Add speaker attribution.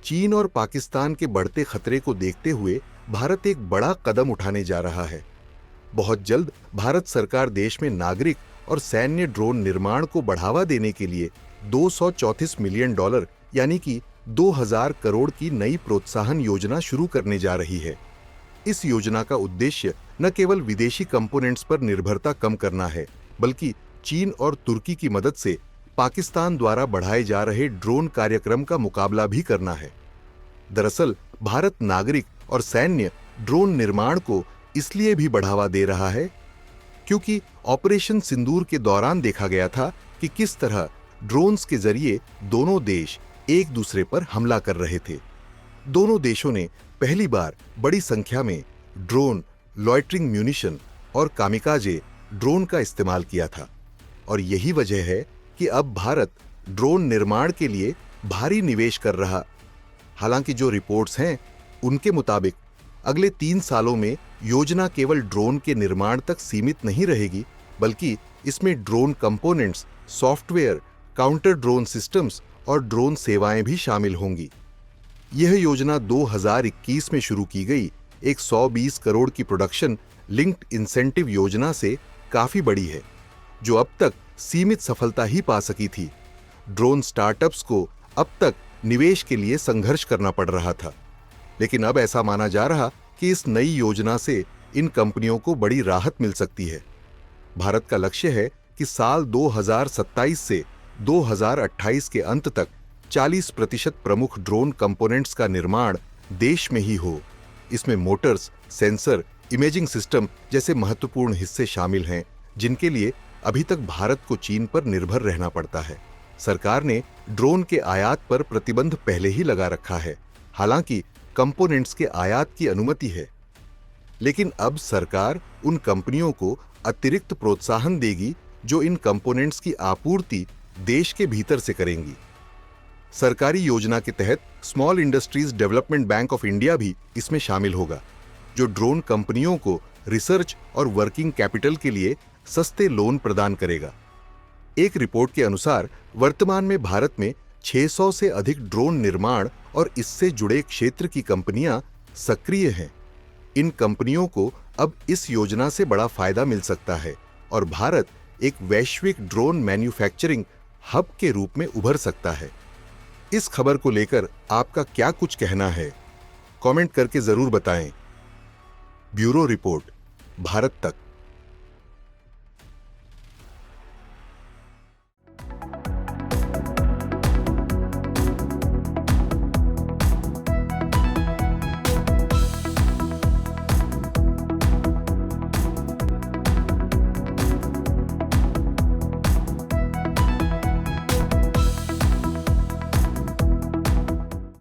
Speaker 1: चीन और पाकिस्तान के बढ़ते खतरे को देखते हुए भारत एक बड़ा कदम उठाने जा रहा है। बहुत जल्द भारत सरकार देश में नागरिक और सैन्य ड्रोन निर्माण को बढ़ावा देने के लिए $234 मिलियन यानी कि 2000 करोड़ की नई प्रोत्साहन योजना शुरू करने जा रही है। इस योजना का उद्देश्य न केवल विदेशी कंपोनेंट्स पर निर्भरता कम करना है, बल्कि चीन और तुर्की की मदद से पाकिस्तान द्वारा बढ़ाए जा रहे ड्रोन कार्यक्रम का मुकाबला भी करना है। दरअसल भारत नागरिक और सैन्य ड्रोन निर्माण को इसलिए भी बढ़ावा दे रहा है क्योंकि ऑपरेशन सिंदूर के दौरान देखा गया था कि किस तरह ड्रोन्स के जरिए दोनों देश एक दूसरे पर हमला कर रहे थे। दोनों देशों ने पहली बार बड़ी संख्या में ड्रोन, लॉयटरिंग म्यूनिशन और कामिकाजे ड्रोन का इस्तेमाल किया था और यही वजह है कि अब भारत ड्रोन निर्माण के लिए भारी निवेश कर रहा। हालांकि जो रिपोर्ट्स हैं उनके मुताबिक अगले 3 सालों में योजना केवल ड्रोन के निर्माण तक सीमित नहीं रहेगी, बल्कि इसमें drone components, software, counter drone systems और ड्रोन सेवाएं भी शामिल होंगी। यह योजना 2021 में शुरू की गई एक 120 करोड़ की प्रोडक्शन लिंक्ड इंसेंटिव योजना से काफी बड़ी है, जो अब तक सीमित सफलता ही पा सकी थी। ड्रोन स्टार्टअप्स को अब तक निवेश के लिए संघर्ष करना पड़ रहा था, लेकिन अब ऐसा माना जा रहा कि इस नई योजना से इन कंपनियों को बड़ी राहत मिल सकती है। भारत का लक्ष्य है कि साल 2027 से 2028 के अंत तक 40% प्रमुख ड्रोन कंपोनेंट्स का निर्माण देश में ही हो। इसमें मोटर्स, सेंसर, इमेजिंग सिस्टम जैसे महत्वपूर्ण हिस्से शामिल हैं, जिनके लिए अभी तक भारत को चीन पर निर्भर रहना पड़ता है। सरकार ने ड्रोन के आयात पर प्रतिबंध पहले ही लगा रखा है, हालांकि कंपोनेंट्स के आयात की अनुमति है। लेकिन अब सरकार उन कंपनियों को अतिरिक्त प्रोत्साहन देगी जो इन कंपोनेंट्स की आपूर्ति देश के भीतर से करेंगी। सरकारी योजना के तहत small industries development bank of India भी इसमें शामिल होगा, जो ड्रोन कंपनियों को रिसर्च और वर्किंग कैपिटल के लिए सस्ते लोन प्रदान करेगा। एक रिपोर्ट के अनुसार वर्तमान में भारत में 600 से अधिक ड्रोन निर्माण और इससे जुड़े क्षेत्र की कंपनियां सक्रिय हैं। इन कंपनियों को अब इस योजना से बड़ा फायदा मिल सकता है और भारत एक वैश्विक ड्रोन मैन्युफैक्चरिंग हब के रूप में उभर सकता है। इस खबर को लेकर आपका क्या कुछ कहना है? कमेंट करके जरूर बताएं। ब्यूरो रिपोर्ट, भारत तक।